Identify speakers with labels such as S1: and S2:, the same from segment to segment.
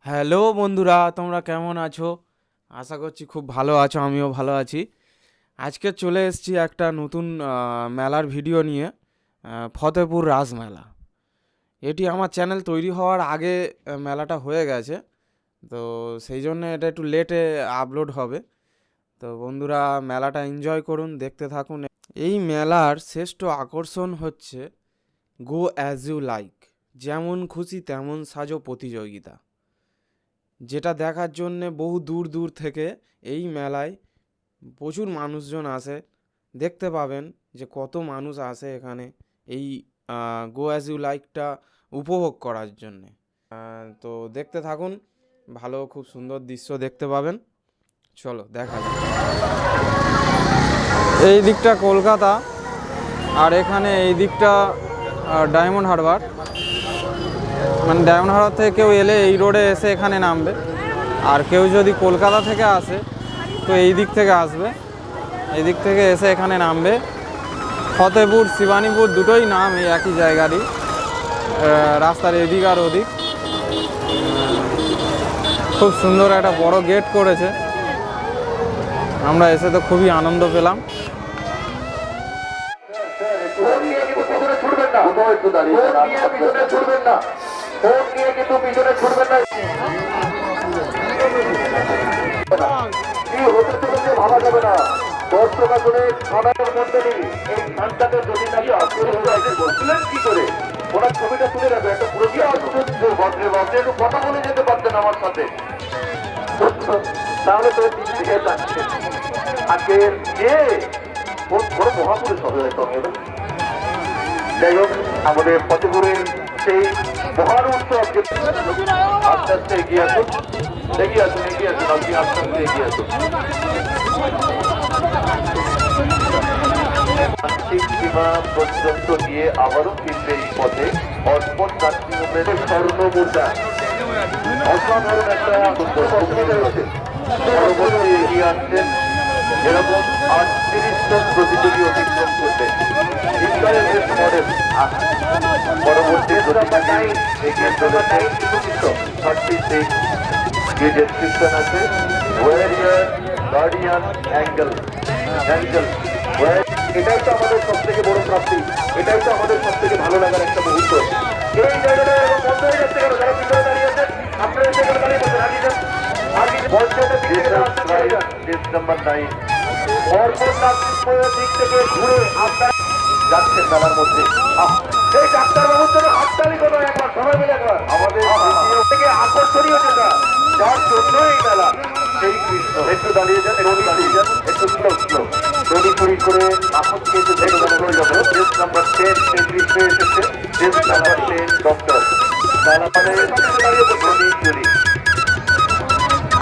S1: Hello বন্ধুরা, তোমরা কেমন আছো? আশা করছি খুব ভালো আছো, আমিও ভালো আছি। আজকে চলে এসেছি একটা নতুন মেলার ভিডিও নিয়ে। ফতেপুর রাস মেলা। এটি আমার চ্যানেল তৈরি হওয়ার আগে মেলাটা হয়ে গেছে, তো সেই জন্য এটা একটু লেটে আপলোড হবে। তো বন্ধুরা, মেলাটা এনজয় করুন, দেখতে থাকুন। এই মেলার শ্রেষ্ঠ আকর্ষণ হচ্ছে গো অ্যাজ ইউ লাইক, যেমন খুশি তেমন সাজো প্রতিযোগিতা, যেটা দেখার জন্যে বহু দূর দূর থেকে এই মেলায় প্রচুর মানুষজন আসে। দেখতে পাবেন যে কত মানুষ আসে এখানে এই গো অ্যাজ ইউ লাইকটা উপভোগ করার জন্যে। তো দেখতে থাকুন, ভালো খুব সুন্দর দৃশ্য দেখতে পাবেন। চলো দেখা যাক। এই দিকটা কলকাতা, আর এখানে এই দিকটা ডায়মন্ড হারবার। মানে ডায়মন্ড হারবার থেকে কেউ এলে এই রোডে এসে এখানে নামবে, আর কেউ যদি কলকাতা থেকে আসে তো এই দিক থেকে আসবে, এই দিক থেকে এসে এখানে নামবে। ফতেপুর শিবানীপুর দুটোই নাম এই একই জায়গারই, রাস্তার এদিক আর ওদিক। খুব সুন্দর একটা বড় গেট করেছে, আমরা এসে তো খুবই আনন্দ পেলাম।
S2: ভাবা যাবে না। দর্শক আসলে খাবারের মন্ডলী এই ধানটাকে যদি নাকি বলছিলেন কি করে ওনার ছবিটা তুলে রাখবে একটা পুরস্কার ভদ্রে ভদ্রে একটু কথা বলে যেতে পারতেন আমার সাথে, তাহলে তো দিকে যাচ্ছে আজকের যে বড় মহাপুরুষ হবে হয়তো। যাই হোক, আমাদের ফতেপুরের সেই মহান উৎসব আস্তে আস্তে এগিয়ে আসুন, এগিয়ে আসুন, এগিয়ে আসুন, আপনি আস্তে আস্তে এগিয়ে আসুন। সীমা পর্যন্ত গিয়ে আবারও ফিরবে এই পথে অর্পণ নাট্যমের স্বর্ণমুদ্রা। অসাধারণ একটা রয়েছে। পরবর্তী এগিয়ে আসছেন এরকম 38 জন প্রতিযোগী অতিক্রম করবে। মডেল পরবর্তী এগিয়ে চলেছে 36 যে ডেসক্রিপশন আছে, ওয়ারিয়ার গার্ডিয়ান অ্যাঙ্গেল অ্যাঙ্গেল। এটাই তো আমাদের সব থেকে বড় প্রাপ্তি, এটাই তো আমাদের সব থেকে ভালো লাগার একটা মুহূর্ত। এই জায়গাটা এখন বন্ধ হয়ে যাচ্ছে কেন? যারা পিছনে দাঁড়িয়ে আছেন আপনারা সেখানে দাঁড়িয়ে বলছেন আগে যান, আগে নাম্বার 9 অর্পণ নাট্যময়ের দিক থেকে ঘুরে আপনারা যাচ্ছেন মেলার মধ্যে। এই ডাক্তারবাবুর জন্য হাততালি করো একবার, সবাই মিলে একবার। আমাদের থেকে আকর্ষণীয় যেটা যার জন্য এই মেলা, সেই কৃষ্ণ। একটু দাঁড়িয়ে যান, একটু দাঁড়িয়ে যান, একটু স্লো স্লো দড়ি চুরি করে আপদ খেয়েছে হয়ে যাবে। ড্রেস নাম্বার 10 সেই কৃষ্ণে এসেছে। ড্রেস নাম্বার 10 ডক্টর চুরি।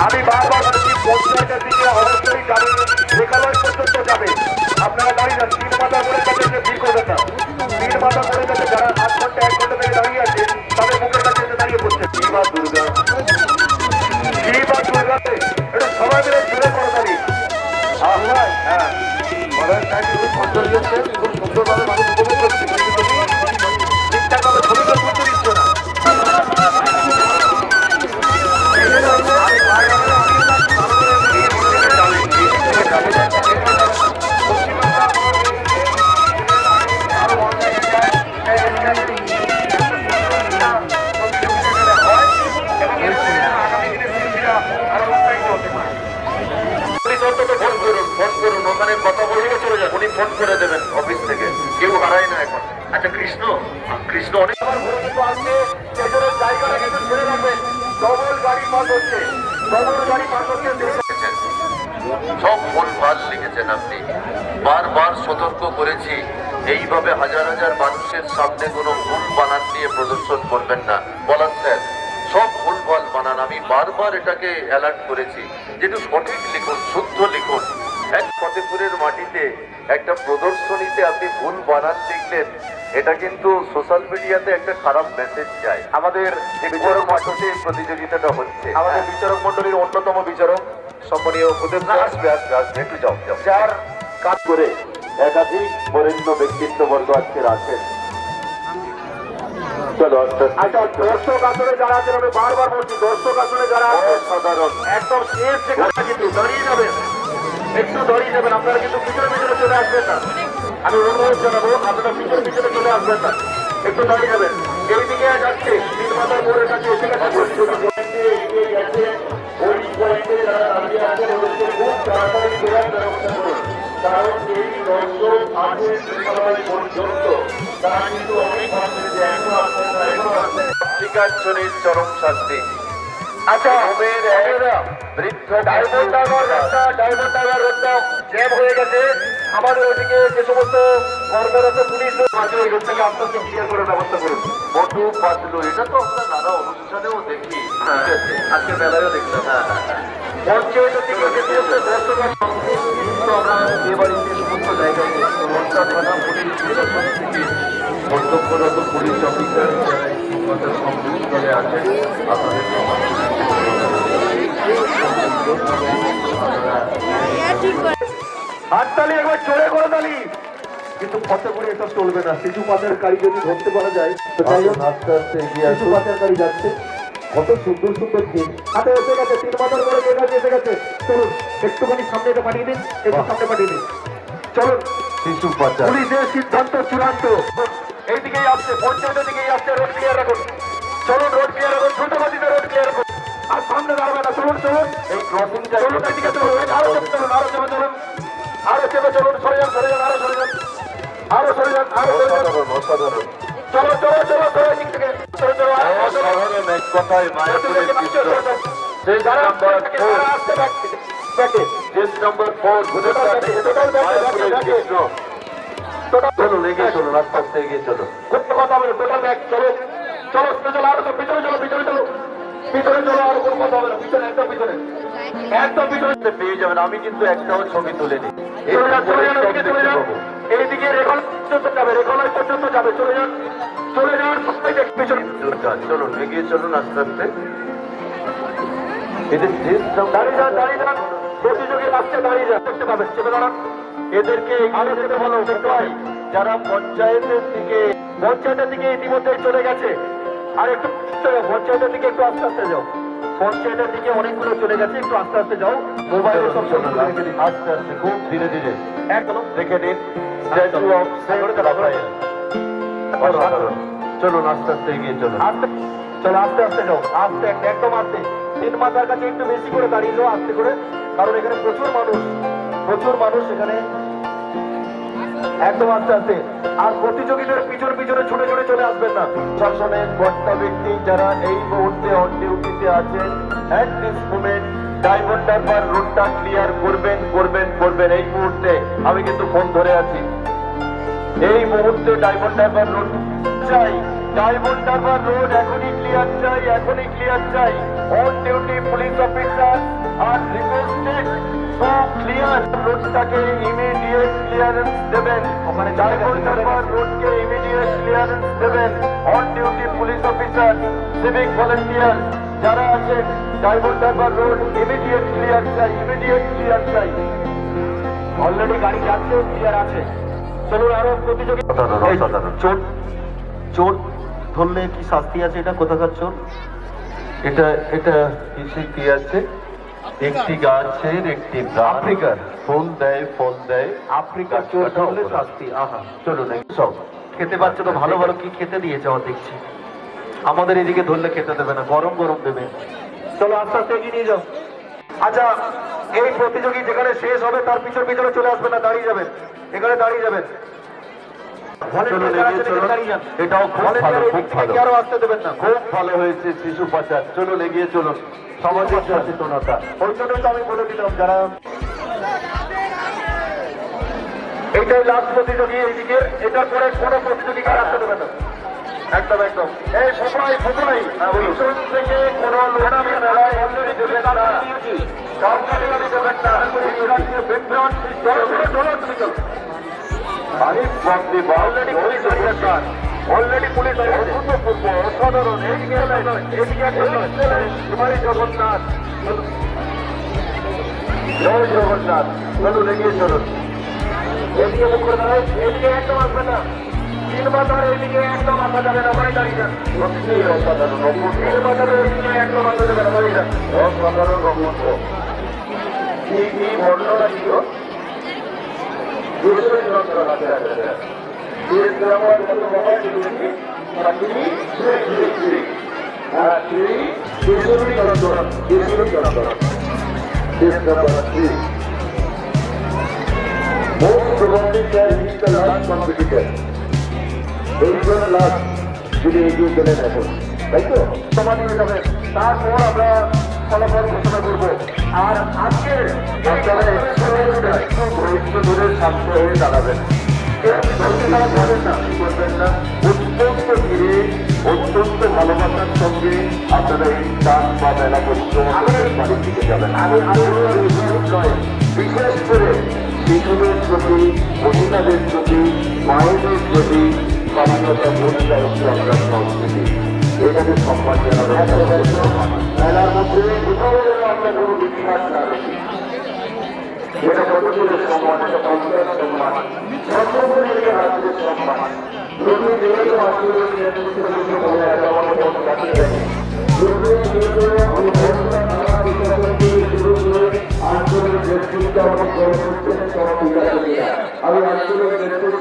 S2: আমি বারবার বলছি পঞ্চায়েতের দিকে অবশ্যই যাবেন, মেঘালয় পর্যন্ত যাবে। আপনারা দাঁড়িয়ে যান, 3 মাথা করে কাছে ভিড় করবেন না। 3 মাথা করে কাছে যারা 8 ঘন্টা 1 ঘন্টা থেকে দাঁড়িয়ে আছে তাদের মুখের কাছে এসে দাঁড়িয়ে পড়ছে। শিবা দুর্গা, শিবা দুর্গাতে এটা সবাই মিলে জুড়ে করে দাঁড়িয়ে। হ্যাঁ, খুব সুন্দর হচ্ছে, খুব সুন্দরভাবে মানুষ উপভোগ করছে, কিন্তু ঠিকঠাকভাবে ছবিটা করতে দিচ্ছ না। ফোন করুন, ওখানে কথা বললে চলে যান, উনি ফোন করে দেবেন অফিস থেকে, কেউ হারায় না এখন। আচ্ছা, কৃষ্ণ কৃষ্ণ অনেক আসছে, সেজনের জায়গাটা কিন্তু ছেড়ে রাখবেন। ডবল গাড়ি পাস হচ্ছে, ডবল গাড়ি পাস হচ্ছে। সব ভুলভাল লিখেছেন আপনি, বারবার সতর্ক করেছি এইভাবে হাজার হাজার মানুষের সামনে কোনো ভুল বানান দিয়ে প্রদর্শন করবেন না। বলার স্যার সব ভুলভাল বানান, আমি বারবার এটাকে অ্যালার্ট করেছি যে একটু সঠিক লিখুন, শুদ্ধ লিখুন। এক ফতেপুরের মাটিতে একটা প্রদর্শনীতে আপনি ভুল বানান লিখলেন, এটা কিন্তু সোশ্যাল মিডিয়াতে একটা খারাপ মেসেজ যায়। আমাদের যে বিচারক মণ্ডলীর প্রতিযোগিতাটা হচ্ছে, আমাদের বিচারক মণ্ডলীর অন্যতম বিচারক সম্মানীয় আসবে একটু যাও, যার কাজ করে একাধিক বরেণ্য ব্যক্তিত্ববর্গ আজকে আছেন। চলো আচ্ছা, দর্শক আসলে যারা আছেন, আমি বারবার বলছি, দর্শক আসলে যারা সাধারণ একদম শেষ যেখানে কিন্তু দাঁড়িয়ে যাবেন, একটু দাঁড়িয়ে যাবেন, আপনারা কিন্তু পিছনে পিছনে চলে আসবেন না। আমি অনুরোধ জানাবো, আপনারা পিছনে পিছনে চলে আসবেন না, একটু দাঁড়িয়ে যাবেন। এইদিকে যাচ্ছে তিন মাথার মোড়ের কাছে এসে গেছে, এগিয়ে গেছে, ওই পয়েন্টে যারা দাঁড়িয়ে আছেন ওদেরকে খুব তাড়াতাড়ি ফেরার ব্যবস্থা করুন, কারণ এই দর্শক আছে পর্যন্ত তারা কিন্তু অনেক ভাবছে যে এখনো আসছেন না, এখনো আসছেন। শিকারজনের চরম শাস্তি। আচ্ছা, বৃদ্ধ ডায়মন্ড টাওয়ার রোডটা জ্যাম হয়ে গেছে। আমাদের ওদিকে যে সমস্ত কর্মরত পুলিশ মাঝে ওই রোডটাকে আস্তে আস্তে ক্লিয়ার করার ব্যবস্থা করুন। বটু পাতলু, এটা তো আমরা নানা অনুষ্ঠানেও দেখি, আজকে মেলায়ও দেখলাম। পঞ্চায়েতের থেকে যে সমস্ত দর্শক কিন্তু আমরা এ বাড়িতে সমস্ত জায়গায় মন্ত্রা থানা পুলিশ থেকে কর্তব্যরত পুলিশ অফিসার যারা সংযুক্তলে আছেন, আপনাদের হাততালি একবার চড়ে করে তালি। কিন্তু ফতেপুরে এসব চলবে না, শিশু পাচারকারী যদি ধরতে পারা যায় তো যাই হোক। আস্তে আস্তে এগিয়ে শিশু পাচারকারী যাচ্ছে, কত সুন্দর সুন্দর দিন হাতে এসে গেছে, তিন মাথার করে এসে গেছে। চলুন একটুখানি সামনে এটা পাঠিয়ে দিন, একটু সামনে পাঠিয়ে দিন। চলুন, শিশু পাচার পুলিশের সিদ্ধান্ত চূড়ান্ত। এইদিকেই আসছে, পঞ্চায়েতের দিকেই আসছে, রোড ক্লিয়ার রাখুন। চলুন, রোড ক্লিয়ার রাখুন, দ্রুত গতিতে রোড ক্লিয়ার রাখুন, আর সামনে দাঁড়াবে না। চলুন চলুন, এই ক্রসিং চলুন, এদিকে চলুন, আরো চেপে চলুন, আরো চেপে চলুন, আরো চেপে চলুন, সরে যান, সরে যান, আরো সরে যান, আরো সরে যান, আরো সরে যান। অসাধারণ, চলো চলো চলো চলো, এদিক থেকে চলো চলো, অসাধারণ এক কথায় মায়াপুরের দৃশ্য। সেই নাম্বার 4 আসছে ব্যাকে, শেষ নাম্বার 4 ঘুরে যাচ্ছে, মায়াপুরের দৃশ্য। চলো লেগে চলো, রাস্তা আস্তে এগিয়ে চলো, খুব কথা বলো, টোটাল ব্যাক চলো চলো, চলো আরো পিছনে চলো, পিছনে চলো, পিছনে চলো, আরো কোনো কথা হবে না, পিছনে একদম পিছনে, একদম পিছনে পেয়ে যাবেন। আমি কিন্তু একটাও ছবি তুলে নিই। চলে যান, এইদিকে রেখল পর্যন্ত যাবে, রেখলায় পর্যন্ত যাবে, চলে যান, চলে যান, সবাই দেখ পিছনে চলুন, এগিয়ে চলুন আস্তে আস্তে। এদের দাঁড়িয়ে যান, দাঁড়িয়ে যান, প্রতিযোগী আসছে, দাঁড়িয়ে যান, দেখতে পাবেন, চেপে দাঁড়ান। এদেরকে এগিয়ে যেতে ভালো দেখতে, যারা পঞ্চায়েতের দিকে ইতিমধ্যে চলে গেছে, আর একটু পঞ্চায়েতের দিকে একটু আস্তে আস্তে যাও, পঞ্চায়েতের দিকে অনেকগুলো চলে গেছে, একটু আস্তে আস্তে যাও, মোবাইলে সব আস্তে আস্তে খুব ধীরে ধীরে একদম দেখে নিন। স্ট্যাচু অফ চলুন আস্তে আস্তে এগিয়ে চলুন, আস্তে চলো, আস্তে আস্তে যাও, আস্তে একদম আস্তে। তিন মাথার কাছে একটু বেশি করে দাঁড়িয়ে যাও, আস্তে করে, কারণ এখানে প্রচুর মানুষ এখানে, একদম আস্তে আস্তে। আর প্রতিযোগীদের পিছনে পিছনে ছুটে ছুটে চলে আসবেন না। শাসনের কর্তা ব্যক্তি যারা এই মুহূর্তে অন ডিউটিতে আছেন, at this moment diamond Harbour রোডটা ক্লিয়ার করবেন করবেন করবেন। এই মুহূর্তে আমি কিন্তু ফোন ধরে আছি, এই মুহূর্তে ডায়মন্ড হারবার রোড চাই, ডায়মন্ড হারবার রোড এখনই ক্লিয়ার চাই, এখনই ক্লিয়ার চাই। অন ডিউটি পুলিশ অফিসার আর রিকোয়েস্টেড টু ক্লিয়ার রোডটাকে ইমিডিয়েট ক্লিয়ারেন্স দেবেন, ওখানে ডায়মন্ড হারবার রোডকে ইমিডিয়েট ক্লিয়ারেন্স দেবেন। On duty police officer, civic volunteer যারা আছেন, Diamond Harbour Road immediate clear চাই, ইমিডিয়েট ক্লিয়ার চাই। অলরেডি গাড়ি যাচ্ছে, ক্লিয়ার আছে। চলুন আরো প্রতিযোগী। চোর ধরলে কি শাস্তি আছে? এটা কোথাকার চোর? এটা এটা কি আছে? একটি গাছের একটি আফ্রিকার ফোন দেয় আফ্রিকার চোর ধরলে শাস্তি। আহা, চলুন সব খেতে পাচ্ছে তো, ভালো ভালো কি খেতে দিয়েছে আমার দেখছি। আমাদের এদিকে ধরলে খেতে দেবে না, গরম গরম দেবে। চলো আস্তে আস্তে এগিয়ে নিয়ে যাও। আচ্ছা, এই প্রতিযোগী যেখানে শেষ হবে তার পিছনে পিছনে চলে আসবে না, দাঁড়িয়ে যাবেন, এখানে দাঁড়িয়ে যাবেন। এটাও খুব ভালো, খুব ভালো, আরো আসতে দেবেন না, খুব ভালো হয়েছে শিশু পাচার। চলুন এগিয়ে চলুন, সামাজিক সচেতনতা। ওই জন্য তো আমি বলে দিলাম, যারা এইটাই লাস্ট প্রতিযোগী, এইদিকে এটার পরে কোনো প্রতিযোগীকে আসতে দেবেন না, একদম একদম। এই সবাই ফুটলাই পিছন থেকে কোনো লোনামি মেলায় অলরেডি দেবেন না, কাউকে দেবেন না, অলরেডি পুলিশ অলরেডি পুলিশ অসাধারণ। জগন্নাথ, জয় জগন্নাথ। চলুন এগিয়ে চলুন, এদিকে মুখ করে দাঁড়ায়, এদিকে একদম আসবে না, তিন মাথার এদিকে একদম মাথা যাবে না, ওখানে দাঁড়িয়ে যান। সত্যি অসাধারণ অপূর্ব। তিন মাথার এদিকে একদম মাথা যাবে না, দাঁড়িয়ে যান। অসাধারণ অপূর্ব। কি বর্ণনা ছিল? দুশোর যন্ত্রণা আছে। এর ব্যবহার কত বাবা দেখি তিনি হ্যাঁ তিনি দুশোরই যন্ত্রণা, দুশোরই যন্ত্রণা। Most robotic is the last competitor. এই জন্য লাস্ট যদি এগিয়ে চলে এখন, তাই তো সমাজ হয়ে যাবে। তারপর আমরা ফলাফল ঘোষণা করবো। আর আজকে আপনারা একটু ধৈর্য ধরে শান্ত হয়ে দাঁড়াবেন। অত্যন্ত ধীরে, অত্যন্ত ভালোবাসার সঙ্গে আপনারা এই গান বা মেলা পরিক্রমা বাড়ির দিকে যাবেন। আমি নয়, বিশেষ করে শিশুদের প্রতি, মহিলাদের প্রতি, মায়েদের প্রতি স্বাধীনতা ভূমিকার আমরা সংস্কৃতি এটাকে সম্মান জানাবে। মেলার মধ্যে কোথাও যেন আমরা কোনো ইতিহাস না দেখি। এটা কতগুলো সম্মান, এটা পঞ্চায়েত সম্মান, সর্বোপরি রাজ্যের সম্মান। যদি যেহেতু আন্দোলন আন্দোলনের নেতৃত্ব আমি আন্দোলনের নেতৃত্ব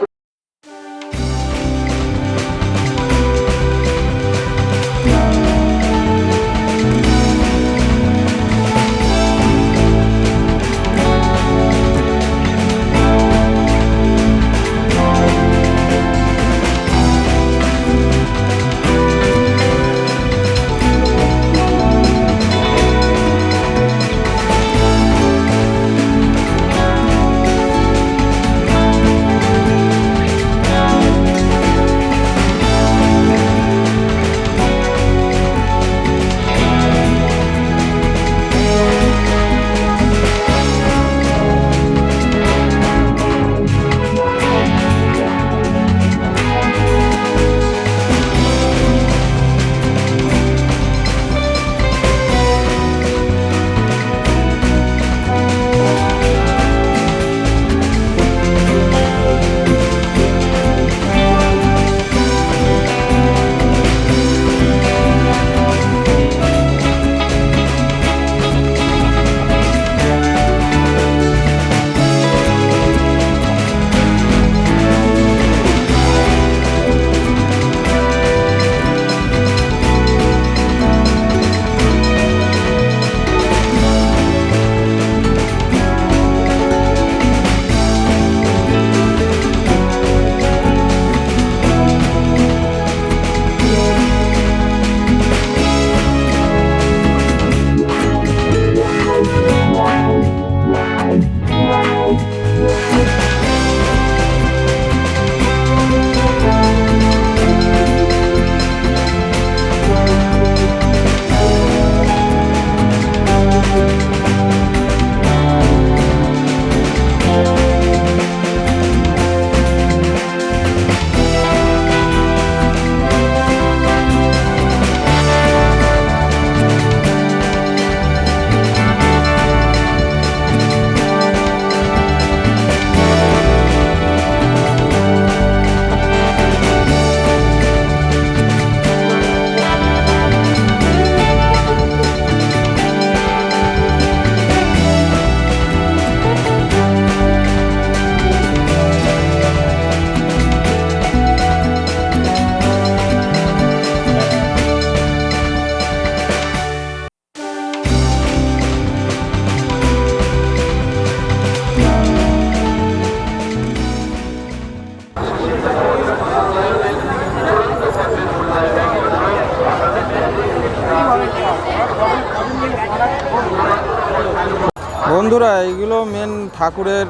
S1: বন্ধুরা, এইগুলো মেন ঠাকুরের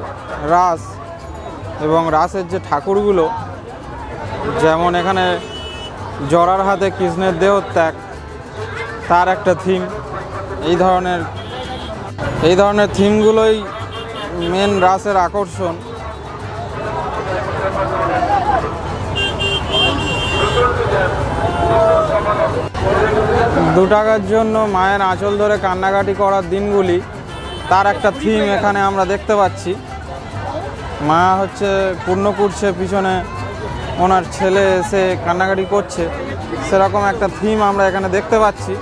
S1: রাস এবং রাসের যে ঠাকুরগুলো, যেমন এখানে জরার হাতে কৃষ্ণের দেহত্যাগ, তার একটা থিম। এই ধরনের থিমগুলোই মেন রাসের আকর্ষণ। $2 জন্য মায়ের আঁচল ধরে কান্নাকাটি করার দিনগুলি, তার একটা থিম এখানে আমরা দেখতে পাচ্ছি। মা হচ্ছে পূর্ণ করছে পিছনে ওনার ছেলে এসে কান্নাকাটি করছে, সেরকম একটা থিম আমরা এখানে দেখতে পাচ্ছি।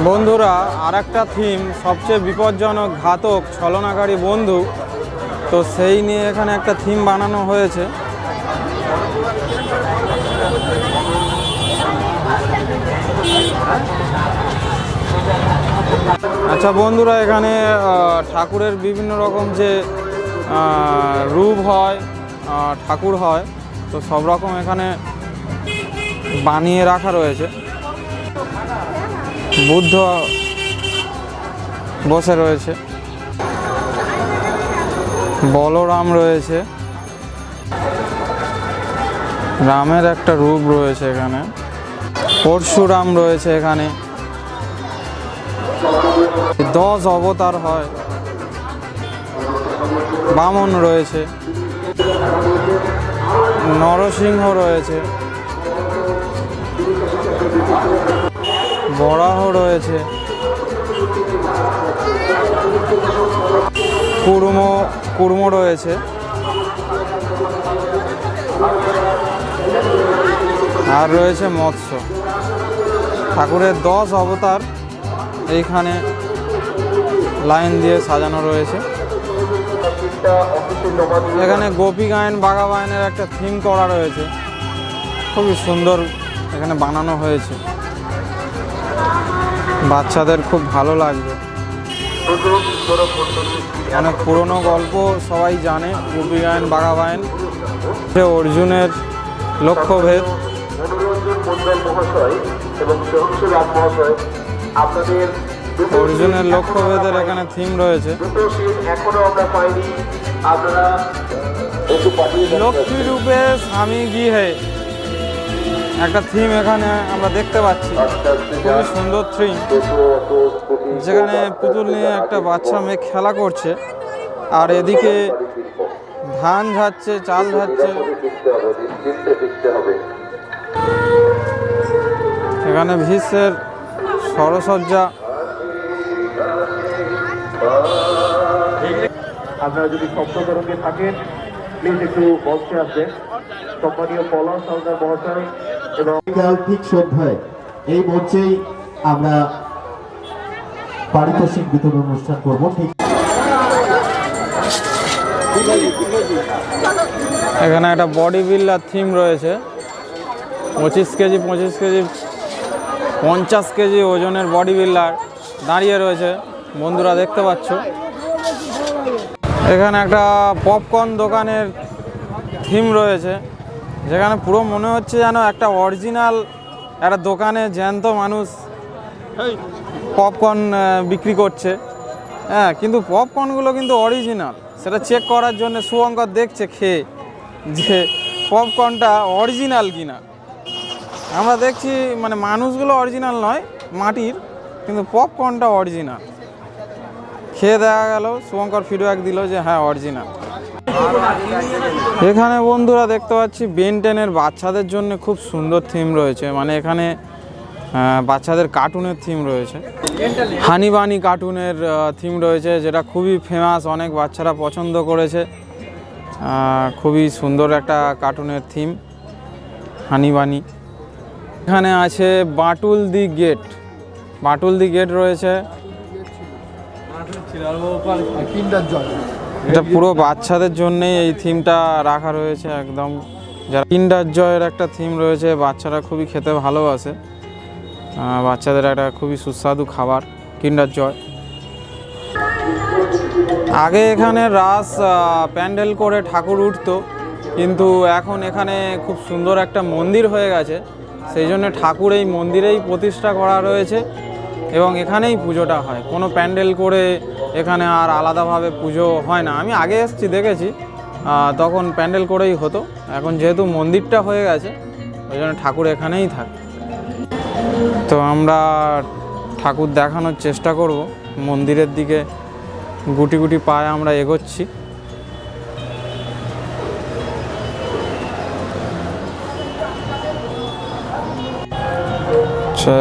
S1: বন্ধুরা, আর একটা থিম, সবচেয়ে বিপজ্জনক, ঘাতক, ছলনাকারী বন্ধু, তো সেই নিয়ে এখানে একটা থিম বানানো হয়েছে। আচ্ছা বন্ধুরা, এখানে ঠাকুরের বিভিন্ন রকম যে রূপ হয়, ঠাকুর হয়, তো সব রকম এখানে বানিয়ে রাখা রয়েছে। বুদ্ধ বসে রয়েছে, বলরাম রয়েছে, রামের একটা রূপ রয়েছে এখানে, পরশুরাম রয়েছে এখানে, 10 অবতার হয়, বামন রয়েছে, নরসিংহ রয়েছে, বরাহ রয়েছে, কুর্ম রয়েছে, আর রয়েছে মৎস্য। ঠাকুরের 10 অবতার এইখানে লাইন দিয়ে সাজানো রয়েছে। এখানে গোপী গায়ন বাঘা বায়নের একটা থিম করা রয়েছে, খুবই সুন্দর এখানে বানানো হয়েছে, বাচ্চাদের খুব ভালো লাগবে। অনেক পুরনো গল্প সবাই জানে, গোপী গায়ন বাঘা বায়ন, অর্জুনের লক্ষ্যভেদ। অর্জুনের লক্ষ্যভেদের এখানে থিম রয়েছে। লক্ষ্মী রূপে স্বামী গৃহে একটা থিম এখানে আমরা দেখতে পাচ্ছি, খুবই সুন্দর থিম, যেখানে পুতুল নিয়ে একটা বাচ্চা মেয়ে খেলা করছে, আর এদিকে ধান ঝাড়ছে, চাল ঝাড়ছে। এখানে ভীষ্মের সরসজ্জা।
S2: আপনারা যদি স্বপ্নতরঙ্গে থাকেন, প্লিজ একটু মঞ্চে আসবেন। সম্মানীয় পলাশ সরকার মহাশয় এবং
S3: ঠিক শ্রদ্ধায় এই মঞ্চেই আমরা পারিতোষিক বিতরণ অনুষ্ঠান করব। ঠিক
S1: এখানে একটা বডি বিল্ডার থিম রয়েছে, 25 কেজি 50 কেজি ওজনের বডি বিল্ডার দাঁড়িয়ে রয়েছে, বন্ধুরা দেখতে পাচ্ছ। এখানে একটা পপকর্ন দোকানের থিম রয়েছে, যেখানে পুরো মনে হচ্ছে যেন একটা অরিজিনাল একটা দোকানে জ্যান্ত মানুষ পপকর্ন বিক্রি করছে। হ্যাঁ, কিন্তু পপকর্নগুলো কিন্তু অরিজিনাল, সেটা চেক করার জন্য শুভঙ্কর দেখছে খেয়ে যে পপকর্নটা অরিজিনাল কিনা। আমরা দেখছি মানে মানুষগুলো অরিজিনাল নয়, মাটির, কিন্তু পপকর্নটা অরিজিনাল। খেয়ে দেখা গেল, শুভঙ্কর ফিডব্যাক দিল যে হ্যাঁ অরিজিনাল। এখানে বন্ধুরা দেখতে পাচ্ছি বেন 10-এর বাচ্চাদের জন্য খুব সুন্দর থিম রয়েছে, মানে এখানে বাচ্চাদের কার্টুনের থিম রয়েছে, হানি বানি কার্টুনের থিম রয়েছে, যেটা খুবই ফেমাস, অনেক বাচ্চারা পছন্দ করেছে। খুবই সুন্দর একটা কার্টুনের থিম, হানি বানি। এখানে আছে বাটুল দি গেট, বাটুল দি গেট রয়েছে, এটা পুরো বাচ্চাদের জন্যেই এই থিমটা রাখা রয়েছে একদম। যারা কিন্ডার জয়ের একটা থিম রয়েছে, বাচ্চারা খুবই খেতে ভালোবাসে, বাচ্চাদের একটা খুবই সুস্বাদু খাবার কিন্ডার জয়। আগে এখানে রাস প্যান্ডেল করে ঠাকুর উঠতো, কিন্তু এখন এখানে খুব সুন্দর একটা মন্দির হয়ে গেছে, সেই জন্য ঠাকুর এই মন্দিরেই প্রতিষ্ঠা করা রয়েছে এবং এখানেই পুজোটা হয়। কোনো প্যান্ডেল করে এখানে আর আলাদাভাবে পুজো হয় না। আমি আগে এসেছি, দেখেছি, তখন প্যান্ডেল করেই হতো। এখন যেহেতু মন্দিরটা হয়ে গেছে, ওই জন্য ঠাকুর এখানেই থাকে। তো আমরা ঠাকুর দেখানোর চেষ্টা করব, মন্দিরের দিকে গুটি গুটি পায়ে আমরা এগোচ্ছি।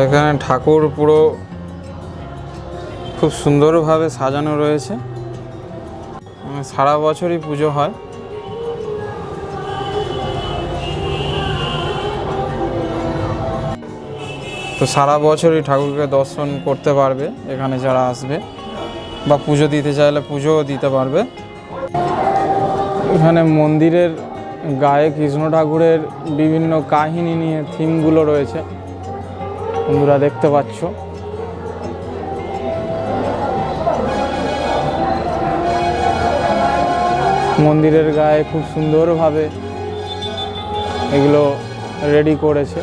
S1: এখানে ঠাকুর পুরো খুব সুন্দরভাবে সাজানো রয়েছে, সারা বছরই পুজো হয়।
S4: তো সারা বছরই ঠাকুরকে দর্শন করতে পারবে এখানে যারা আসবে, বা পুজো দিতে চাইলে পুজোও দিতে পারবে। এখানে মন্দিরের গায়ে কৃষ্ণ ঠাকুরের বিভিন্ন কাহিনী নিয়ে থিমগুলো রয়েছে, বন্ধুরা দেখতে পাচ্ছ। মন্দিরের গায়ে খুব সুন্দরভাবে এগুলো রেডি করেছে।